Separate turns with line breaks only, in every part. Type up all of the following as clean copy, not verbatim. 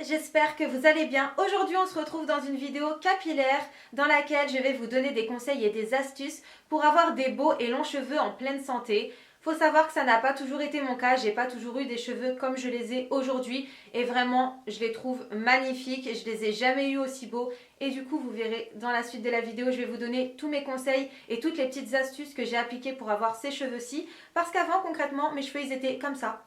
j'espère que vous allez bien. Aujourd'hui on se retrouve dans une vidéo capillaire dans laquelle je vais vous donner des conseils et des astuces pour avoir des beaux et longs cheveux en pleine santé. Faut savoir que ça n'a pas toujours été mon cas, j'ai pas toujours eu des cheveux comme je les ai aujourd'hui et vraiment je les trouve magnifiques, je les ai jamais eu aussi beaux et du coup vous verrez dans la suite de la vidéo je vais vous donner tous mes conseils et toutes les petites astuces que j'ai appliquées pour avoir ces cheveux-ci parce qu'avant concrètement mes cheveux ils étaient comme ça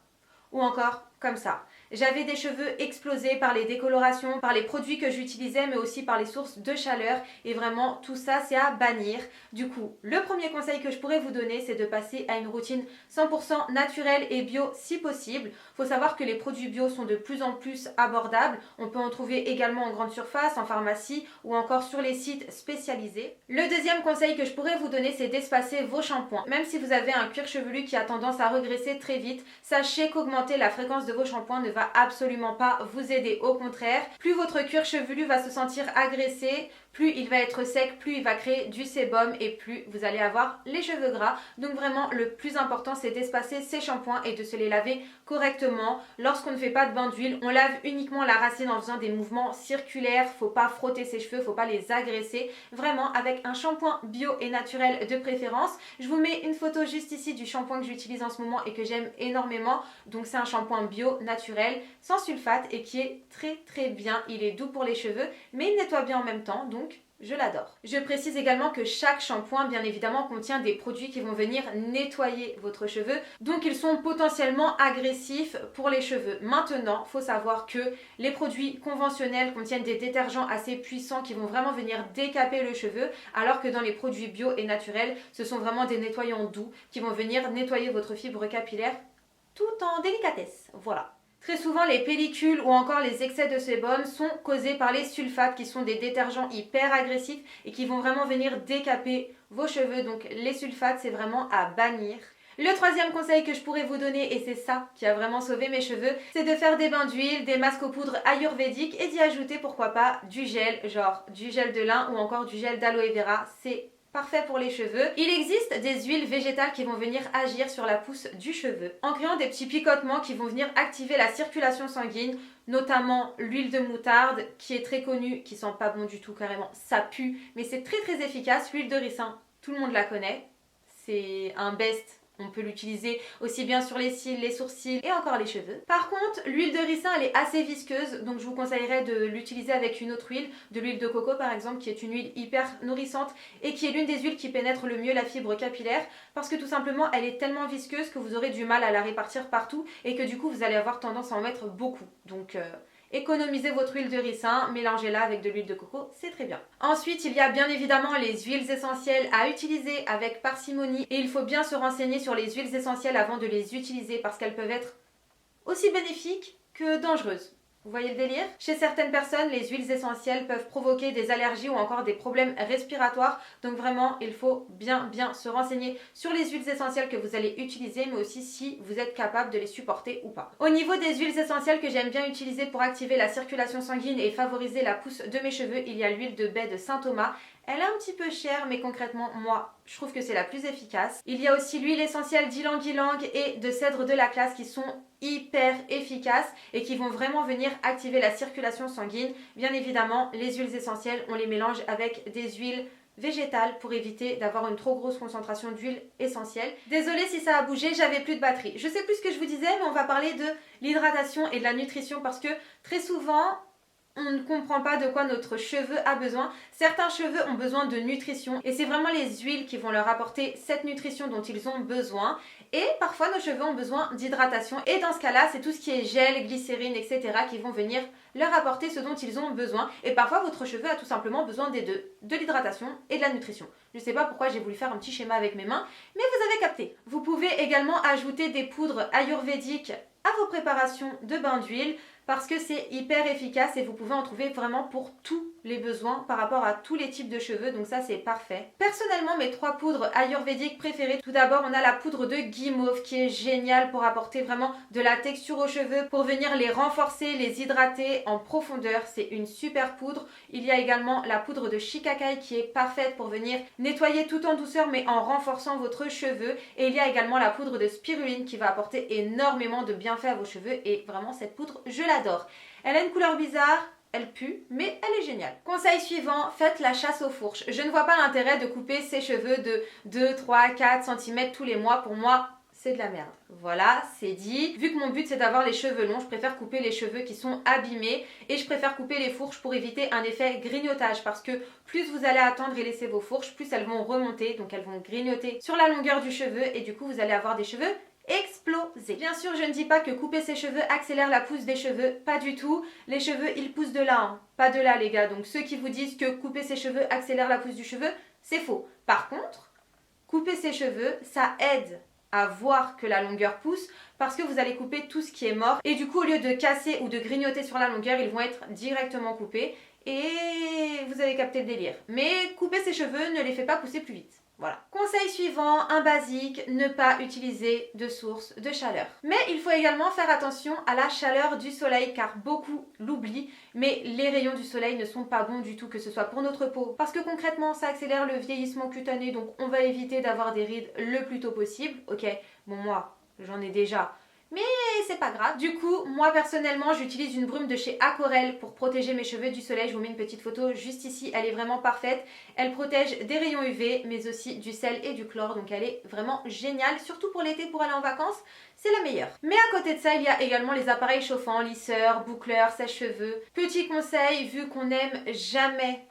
ou encore comme ça. J'avais des cheveux explosés par les décolorations, par les produits que j'utilisais, mais aussi par les sources de chaleur. Et vraiment, tout ça, c'est à bannir. Du coup, le premier conseil que je pourrais vous donner, c'est de passer à une routine 100% naturelle et bio si possible. Il faut savoir que les produits bio sont de plus en plus abordables. On peut en trouver également en grande surface, en pharmacie ou encore sur les sites spécialisés. Le deuxième conseil que je pourrais vous donner, c'est d'espacer vos shampoings. Même si vous avez un cuir chevelu qui a tendance à regresser très vite, sachez qu'augmenter la fréquence de vos shampoings ne va absolument pas vous aider. Au contraire, plus votre cuir chevelu va se sentir agressé, plus il va être sec, plus il va créer du sébum et plus vous allez avoir les cheveux gras. Donc vraiment, le plus important, c'est d'espacer ces shampoings et de se les laver correctement. Lorsqu'on ne fait pas de bain d'huile, on lave uniquement la racine en faisant des mouvements circulaires. Faut pas frotter ses cheveux, faut pas les agresser. Vraiment, avec un shampoing bio et naturel de préférence. Je vous mets une photo juste ici du shampoing que j'utilise en ce moment et que j'aime énormément. Donc c'est un shampoing bio naturel, sans sulfate et qui est très bien. Il est doux pour les cheveux, mais il nettoie bien en même temps, donc je l'adore. Je précise également que chaque shampoing, bien évidemment, contient des produits qui vont venir nettoyer votre cheveu. Donc ils sont potentiellement agressifs pour les cheveux. Maintenant, il faut savoir que les produits conventionnels contiennent des détergents assez puissants qui vont vraiment venir décaper le cheveu, alors que dans les produits bio et naturels, ce sont vraiment des nettoyants doux qui vont venir nettoyer votre fibre capillaire tout en délicatesse. Voilà. Très souvent, les pellicules ou encore les excès de sébum sont causés par les sulfates qui sont des détergents hyper agressifs et qui vont vraiment venir décaper vos cheveux. Donc les sulfates, c'est vraiment à bannir. Le troisième conseil que je pourrais vous donner, et c'est ça qui a vraiment sauvé mes cheveux, c'est de faire des bains d'huile, des masques aux poudres ayurvédiques et d'y ajouter pourquoi pas du gel, genre du gel de lin ou encore du gel d'aloe vera. C'est parfait pour les cheveux. Il existe des huiles végétales qui vont venir agir sur la pousse du cheveu en créant des petits picotements qui vont venir activer la circulation sanguine, notamment l'huile de moutarde qui est très connue, qui sent pas bon du tout carrément, ça pue, mais c'est très efficace. L'huile de ricin, tout le monde la connaît, c'est un best. On peut l'utiliser aussi bien sur les cils, les sourcils et encore les cheveux. Par contre, l'huile de ricin, elle est assez visqueuse, donc je vous conseillerais de l'utiliser avec une autre huile, de l'huile de coco par exemple, qui est une huile hyper nourrissante et qui est l'une des huiles qui pénètre le mieux la fibre capillaire, parce que tout simplement, elle est tellement visqueuse que vous aurez du mal à la répartir partout et que du coup, vous allez avoir tendance à en mettre beaucoup. Donc économisez votre huile de ricin, mélangez-la avec de l'huile de coco, c'est très bien. Ensuite, il y a bien évidemment les huiles essentielles à utiliser avec parcimonie et il faut bien se renseigner sur les huiles essentielles avant de les utiliser parce qu'elles peuvent être aussi bénéfiques que dangereuses. Vous voyez le délire? Chez certaines personnes, les huiles essentielles peuvent provoquer des allergies ou encore des problèmes respiratoires. Donc vraiment, il faut bien se renseigner sur les huiles essentielles que vous allez utiliser, mais aussi si vous êtes capable de les supporter ou pas. Au niveau des huiles essentielles que j'aime bien utiliser pour activer la circulation sanguine et favoriser la pousse de mes cheveux, il y a l'huile de baie de Saint-Thomas. Elle est un petit peu chère, mais concrètement, moi, je trouve que c'est la plus efficace. Il y a aussi l'huile essentielle d'ylang-ylang et de cèdre de la classe qui sont hyper efficaces et qui vont vraiment venir activer la circulation sanguine. Bien évidemment, les huiles essentielles, on les mélange avec des huiles végétales pour éviter d'avoir une trop grosse concentration d'huile essentielle. Désolée si ça a bougé, j'avais plus de batterie. Je sais plus ce que je vous disais, mais on va parler de l'hydratation et de la nutrition parce que très souvent, on ne comprend pas de quoi notre cheveu a besoin. Certains cheveux ont besoin de nutrition et c'est vraiment les huiles qui vont leur apporter cette nutrition dont ils ont besoin. Et parfois nos cheveux ont besoin d'hydratation et dans ce cas-là, c'est tout ce qui est gel, glycérine, etc. qui vont venir leur apporter ce dont ils ont besoin. Et parfois votre cheveu a tout simplement besoin des deux, de l'hydratation et de la nutrition. Je ne sais pas pourquoi j'ai voulu faire un petit schéma avec mes mains, mais vous avez capté. Vous pouvez également ajouter des poudres ayurvédiques à vos préparations de bain d'huile parce que c'est hyper efficace et vous pouvez en trouver vraiment pour tous les besoins par rapport à tous les types de cheveux, donc ça c'est parfait. Personnellement, mes 3 poudres ayurvédiques préférées, tout d'abord on a la poudre de guimauve qui est géniale pour apporter vraiment de la texture aux cheveux, pour venir les renforcer, les hydrater en profondeur, c'est une super poudre. Il y a également la poudre de shikakai qui est parfaite pour venir nettoyer tout en douceur mais en renforçant votre cheveu, et il y a également la poudre de spiruline qui va apporter énormément de bienfaits à vos cheveux et vraiment cette poudre je l'adore. Elle a une couleur bizarre, elle pue, mais elle est géniale. Conseil suivant, faites la chasse aux fourches. Je ne vois pas l'intérêt de couper ses cheveux de 2, 3, 4 cm tous les mois. Pour moi, c'est de la merde. Voilà, c'est dit. Vu que mon but c'est d'avoir les cheveux longs, je préfère couper les cheveux qui sont abîmés et je préfère couper les fourches pour éviter un effet grignotage parce que plus vous allez attendre et laisser vos fourches, plus elles vont remonter, donc elles vont grignoter sur la longueur du cheveu et du coup vous allez avoir des cheveux explosés. Bien sûr, je ne dis pas que couper ses cheveux accélère la pousse des cheveux, pas du tout. Les cheveux, ils poussent de là, hein, pas de là les gars. Donc ceux qui vous disent que couper ses cheveux accélère la pousse du cheveu, c'est faux. Par contre, couper ses cheveux, ça aide à voir que la longueur pousse parce que vous allez couper tout ce qui est mort et du coup au lieu de casser ou de grignoter sur la longueur, ils vont être directement coupés et vous avez capté le délire. Mais couper ses cheveux ne les fait pas pousser plus vite. Voilà. Conseil suivant, un basique, ne pas utiliser de source de chaleur. Mais il faut également faire attention à la chaleur du soleil car beaucoup l'oublient, mais les rayons du soleil ne sont pas bons du tout, que ce soit pour notre peau. Parce que concrètement, ça accélère le vieillissement cutané, donc on va éviter d'avoir des rides le plus tôt possible. Ok, bon moi, j'en ai déjà. Mais c'est pas grave. Du coup, moi personnellement, j'utilise une brume de chez Aquarelle pour protéger mes cheveux du soleil. Je vous mets une petite photo juste ici. Elle est vraiment parfaite. Elle protège des rayons UV, mais aussi du sel et du chlore. Donc elle est vraiment géniale, surtout pour l'été, pour aller en vacances. C'est la meilleure. Mais à côté de ça, il y a également les appareils chauffants, lisseurs, boucleurs, sèche-cheveux. Petit conseil, vu qu'on n'aime jamais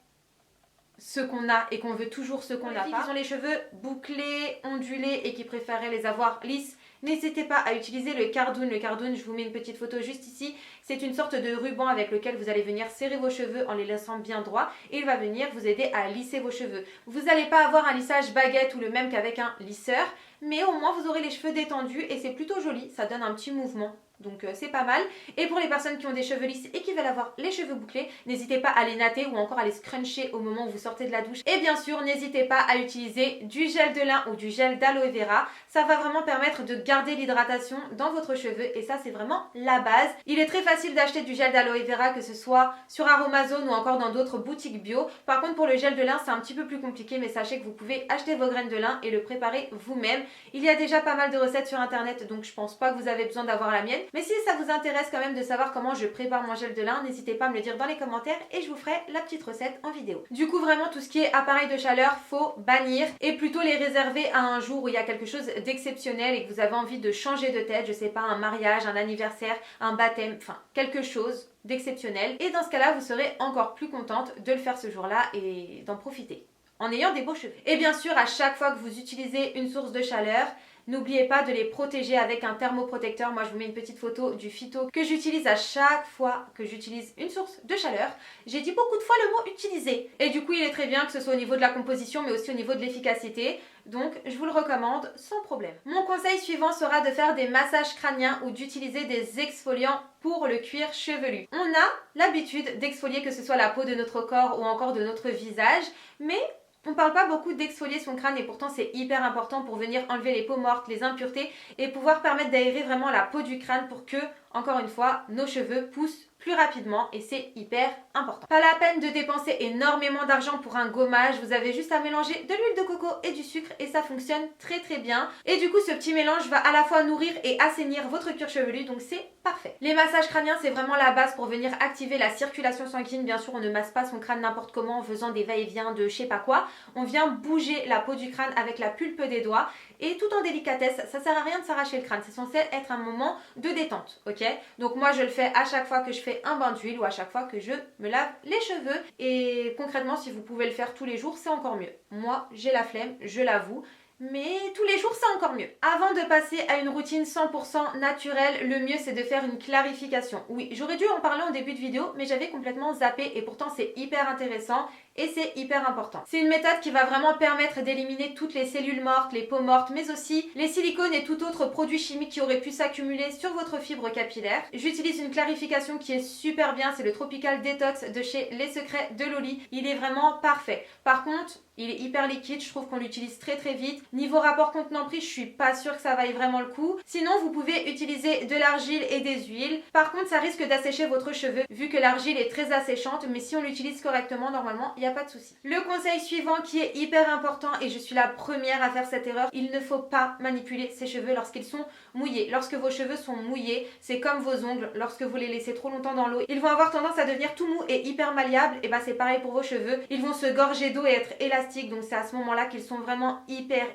ce qu'on a et qu'on veut toujours ce qu'on n'a pas. Qui ont les cheveux bouclés, ondulés et qui préféraient les avoir lisses, n'hésitez pas à utiliser le cardoon. Le cardoon, je vous mets une petite photo juste ici. C'est une sorte de ruban avec lequel vous allez venir serrer vos cheveux en les laissant bien droits et il va venir vous aider à lisser vos cheveux. Vous n'allez pas avoir un lissage baguette ou le même qu'avec un lisseur, mais au moins vous aurez les cheveux détendus et c'est plutôt joli, ça donne un petit mouvement. Donc c'est pas mal. Et pour les personnes qui ont des cheveux lisses et qui veulent avoir les cheveux bouclés, n'hésitez pas à les natter ou encore à les scruncher au moment où vous sortez de la douche. Et bien sûr, n'hésitez pas à utiliser du gel de lin ou du gel d'aloe vera. Ça va vraiment permettre de garder l'hydratation dans votre cheveu et ça c'est vraiment la base. Il est très facile d'acheter du gel d'aloe vera, que ce soit sur Aromazone ou encore dans d'autres boutiques bio. Par contre pour le gel de lin c'est un petit peu plus compliqué, mais sachez que vous pouvez acheter vos graines de lin et le préparer vous-même. Il y a déjà pas mal de recettes sur internet, donc je pense pas que vous avez besoin d'avoir la mienne. Mais si ça vous intéresse quand même de savoir comment je prépare mon gel de lin, n'hésitez pas à me le dire dans les commentaires et je vous ferai la petite recette en vidéo. Du coup vraiment tout ce qui est appareil de chaleur, faut bannir et plutôt les réserver à un jour où il y a quelque chose d'exceptionnel et que vous avez envie de changer de tête, je sais pas, un mariage, un anniversaire, un baptême, enfin quelque chose d'exceptionnel. Et dans ce cas-là, vous serez encore plus contente de le faire ce jour-là et d'en profiter en ayant des beaux cheveux. Et bien sûr, à chaque fois que vous utilisez une source de chaleur, n'oubliez pas de les protéger avec un thermoprotecteur. Moi, je vous mets une petite photo du phyto que j'utilise à chaque fois que j'utilise une source de chaleur. J'ai dit beaucoup de fois le mot utiliser. Et du coup, il est très bien que ce soit au niveau de la composition, mais aussi au niveau de l'efficacité. Donc, je vous le recommande sans problème. Mon conseil suivant sera de faire des massages crâniens ou d'utiliser des exfoliants pour le cuir chevelu. On a l'habitude d'exfolier que ce soit la peau de notre corps ou encore de notre visage, mais on ne parle pas beaucoup d'exfolier son crâne et pourtant c'est hyper important pour venir enlever les peaux mortes, les impuretés et pouvoir permettre d'aérer vraiment la peau du crâne pour que, encore une fois, nos cheveux poussent plus rapidement et c'est hyper important. Pas la peine de dépenser énormément d'argent pour un gommage, vous avez juste à mélanger de l'huile de coco et du sucre et ça fonctionne très très bien. Et du coup ce petit mélange va à la fois nourrir et assainir votre cuir chevelu, donc c'est parfait. Les massages crâniens c'est vraiment la base pour venir activer la circulation sanguine. Bien sûr on ne masse pas son crâne n'importe comment en faisant des va-et-vient de je sais pas quoi. On vient bouger la peau du crâne avec la pulpe des doigts et tout en délicatesse. Ça sert à rien de s'arracher le crâne, c'est censé être un moment de détente, ok? Donc moi je le fais à chaque fois que je fais un bain d'huile ou à chaque fois que je me lave les cheveux et concrètement si vous pouvez le faire tous les jours c'est encore mieux. Moi j'ai la flemme, je l'avoue, mais tous les jours c'est encore mieux. Avant de passer à une routine 100% naturelle, le mieux c'est de faire une clarification. Oui, j'aurais dû en parler en début de vidéo, mais j'avais complètement zappé et pourtant c'est hyper intéressant et c'est hyper important. C'est une méthode qui va vraiment permettre d'éliminer toutes les cellules mortes, les peaux mortes, mais aussi les silicones et tout autre produit chimique qui aurait pu s'accumuler sur votre fibre capillaire. J'utilise une clarification qui est super bien, c'est le Tropical Detox de chez Les Secrets de Loli. Il est vraiment parfait. Par contre, Il est hyper liquide, je trouve qu'on l'utilise très très vite. Niveau rapport contenant-prix, je suis pas sûre que ça vaille vraiment le coup. Sinon, vous pouvez utiliser de l'argile et des huiles. Par contre, ça risque d'assécher votre cheveu vu que l'argile est très asséchante, mais si on l'utilise correctement, normalement, il n'y a pas de souci. Le conseil suivant qui est hyper important, et je suis la première à faire cette erreur, il ne faut pas manipuler ses cheveux lorsqu'ils sont mouillés. Lorsque vos cheveux sont mouillés, c'est comme vos ongles, lorsque vous les laissez trop longtemps dans l'eau, ils vont avoir tendance à devenir tout mous et hyper malléables. Et bah c'est pareil pour vos cheveux, ils vont se gorger d'eau et être élastiques, donc c'est à ce moment là qu'ils sont vraiment hyper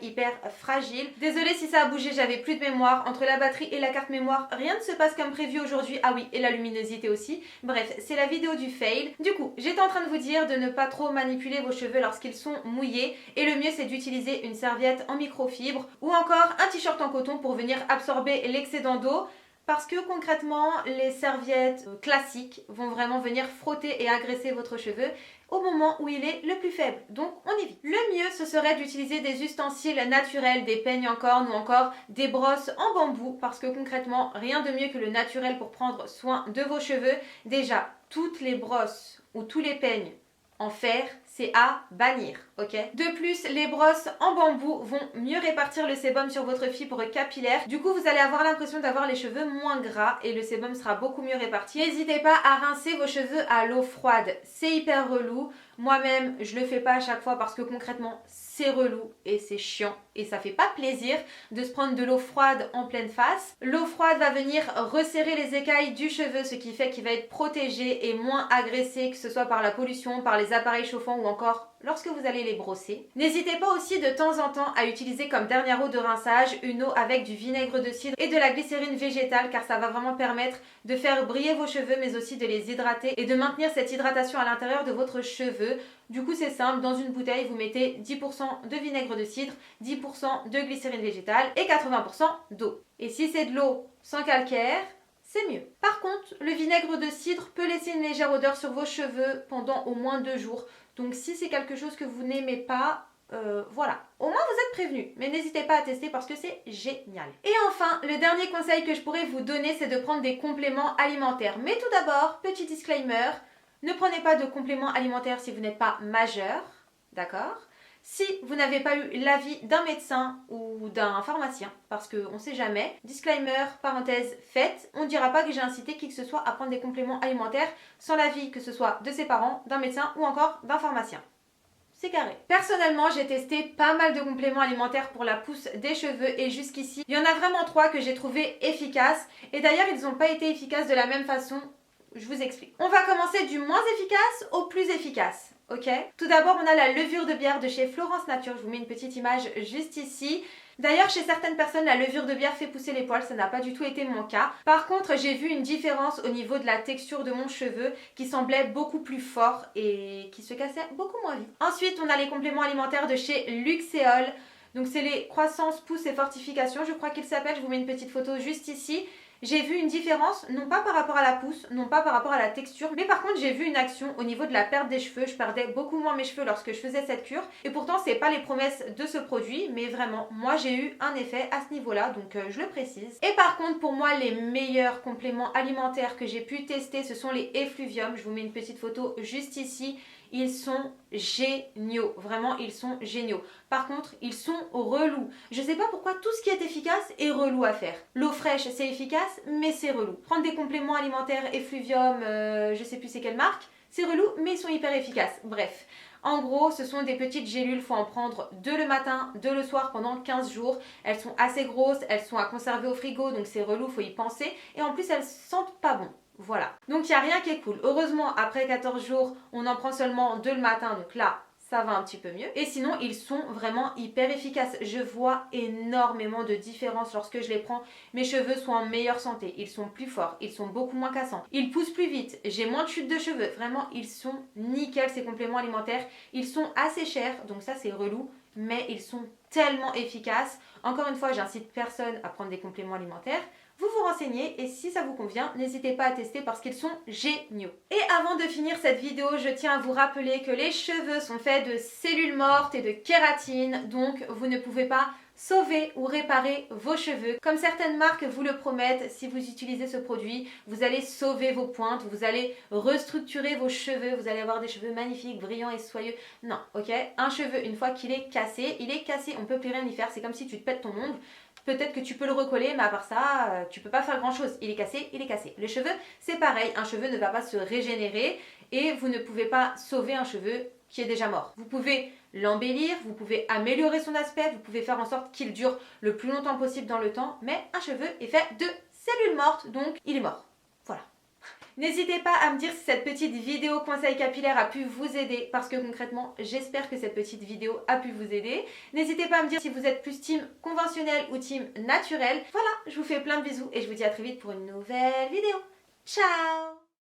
fragiles. Désolée si ça a bougé, j'avais plus de mémoire, entre la batterie et la carte mémoire, rien ne se passe comme prévu aujourd'hui. Ah oui, et la luminosité aussi. Bref, c'est la vidéo du fail. Du coup, j'étais en train de vous dire de ne pas trop manipuler vos cheveux lorsqu'ils sont mouillés, et le mieux c'est d'utiliser une serviette en microfibre ou encore un t-shirt en coton pour venir absorber l'excédent d'eau. Parce que concrètement, les serviettes classiques vont vraiment venir frotter et agresser votre cheveu au moment où il est le plus faible. Donc on évite. Le mieux, ce serait d'utiliser des ustensiles naturels, des peignes en corne ou encore des brosses en bambou. Parce que concrètement, rien de mieux que le naturel pour prendre soin de vos cheveux. Déjà, toutes les brosses ou tous les peignes en fer, c'est à bannir, ok? De plus, les brosses en bambou vont mieux répartir le sébum sur votre fibre capillaire. Du coup, vous allez avoir l'impression d'avoir les cheveux moins gras et le sébum sera beaucoup mieux réparti. N'hésitez pas à rincer vos cheveux à l'eau froide. C'est hyper relou. Moi-même, je le fais pas à chaque fois parce que concrètement, c'est relou et c'est chiant et ça fait pas plaisir de se prendre de l'eau froide en pleine face. L'eau froide va venir resserrer les écailles du cheveu, ce qui fait qu'il va être protégé et moins agressé, que ce soit par la pollution, par les appareils chauffants ou encore lorsque vous allez les brosser. N'hésitez pas aussi de temps en temps à utiliser comme dernière eau de rinçage une eau avec du vinaigre de cidre et de la glycérine végétale, car ça va vraiment permettre de faire briller vos cheveux mais aussi de les hydrater et de maintenir cette hydratation à l'intérieur de votre cheveu. Du coup c'est simple, dans une bouteille vous mettez 10% de vinaigre de cidre, 10% de glycérine végétale et 80% d'eau. Et si c'est de l'eau sans calcaire, c'est mieux. Par contre, le vinaigre de cidre peut laisser une légère odeur sur vos cheveux pendant au moins 2 jours. Donc si c'est quelque chose que vous n'aimez pas, voilà. Au moins vous êtes prévenus, mais n'hésitez pas à tester parce que c'est génial. Et enfin, le dernier conseil que je pourrais vous donner, c'est de prendre des compléments alimentaires. Mais tout d'abord, petit disclaimer, ne prenez pas de compléments alimentaires si vous n'êtes pas majeur, d'accord ? Si vous n'avez pas eu l'avis d'un médecin ou d'un pharmacien, parce qu'on ne sait jamais, disclaimer, parenthèse faite, on ne dira pas que j'ai incité qui que ce soit à prendre des compléments alimentaires sans l'avis que ce soit de ses parents, d'un médecin ou encore d'un pharmacien. C'est carré. Personnellement, j'ai testé pas mal de compléments alimentaires pour la pousse des cheveux et jusqu'ici, il y en a vraiment 3 que j'ai trouvé efficaces. Et d'ailleurs, ils n'ont pas été efficaces de la même façon. Je vous explique. On va commencer du moins efficace au plus efficace. Ok. Tout d'abord, on a la levure de bière de chez Florence Nature. Je vous mets une petite image juste ici. D'ailleurs, chez certaines personnes, la levure de bière fait pousser les poils. Ça n'a pas du tout été mon cas. Par contre, j'ai vu une différence au niveau de la texture de mon cheveu qui semblait beaucoup plus fort et qui se cassait beaucoup moins vite. Ensuite, on a les compléments alimentaires de chez Luxéol. Donc, c'est les croissance, pousse et fortification. Je crois qu'ils s'appellent. Je vous mets une petite photo juste ici. J'ai vu une différence, non pas par rapport à la pousse, non pas par rapport à la texture, mais par contre j'ai vu une action au niveau de la perte des cheveux. Je perdais beaucoup moins mes cheveux lorsque je faisais cette cure. Et pourtant c'est pas les promesses de ce produit, mais vraiment moi j'ai eu un effet à ce niveau-là, donc je le précise. Et par contre pour moi les meilleurs compléments alimentaires que j'ai pu tester, ce sont les effluviums. Je vous mets une petite photo juste ici. Ils sont géniaux, vraiment ils sont géniaux. Par contre, ils sont relous. Je sais pas pourquoi tout ce qui est efficace est relou à faire. L'eau fraîche, c'est efficace, mais c'est relou. Prendre des compléments alimentaires effluvium, je sais plus c'est quelle marque, c'est relou, mais ils sont hyper efficaces. Bref. En gros, ce sont des petites gélules, il faut en prendre 2 le matin, 2 le soir pendant 15 jours. Elles sont assez grosses, elles sont à conserver au frigo, donc c'est relou, il faut y penser. Et en plus, elles sentent pas bon. Voilà. Donc il n'y a rien qui est cool. Heureusement, après 14 jours, on en prend seulement 2 le matin, donc là, ça va un petit peu mieux. Et sinon, ils sont vraiment hyper efficaces. Je vois énormément de différence lorsque je les prends. Mes cheveux sont en meilleure santé. Ils sont plus forts. Ils sont beaucoup moins cassants. Ils poussent plus vite. J'ai moins de chute de cheveux. Vraiment, ils sont nickel ces compléments alimentaires. Ils sont assez chers, donc ça c'est relou. Mais ils sont tellement efficaces. Encore une fois, j'incite personne à prendre des compléments alimentaires. Vous vous renseignez et si ça vous convient, n'hésitez pas à tester parce qu'ils sont géniaux. Et avant de finir cette vidéo, je tiens à vous rappeler que les cheveux sont faits de cellules mortes et de kératine, donc vous ne pouvez pas sauver ou réparer vos cheveux. Comme certaines marques vous le promettent, si vous utilisez ce produit, vous allez sauver vos pointes, vous allez restructurer vos cheveux, vous allez avoir des cheveux magnifiques, brillants et soyeux. Non, ok? Un cheveu, une fois qu'il est cassé, on peut plus rien y faire. C'est comme si tu te pètes ton ongle. Peut-être que tu peux le recoller, mais à part ça, tu peux pas faire grand chose. Il est cassé, il est cassé. Le cheveu, c'est pareil. Un cheveu ne va pas se régénérer et vous ne pouvez pas sauver un cheveu qui est déjà mort. Vous pouvez l'embellir, vous pouvez améliorer son aspect, vous pouvez faire en sorte qu'il dure le plus longtemps possible dans le temps, mais un cheveu est fait de cellules mortes, donc il est mort. Voilà. N'hésitez pas à me dire si cette petite vidéo conseil capillaire a pu vous aider, parce que concrètement, j'espère que cette petite vidéo a pu vous aider. N'hésitez pas à me dire si vous êtes plus team conventionnel ou team naturel. Voilà, je vous fais plein de bisous et je vous dis à très vite pour une nouvelle vidéo. Ciao!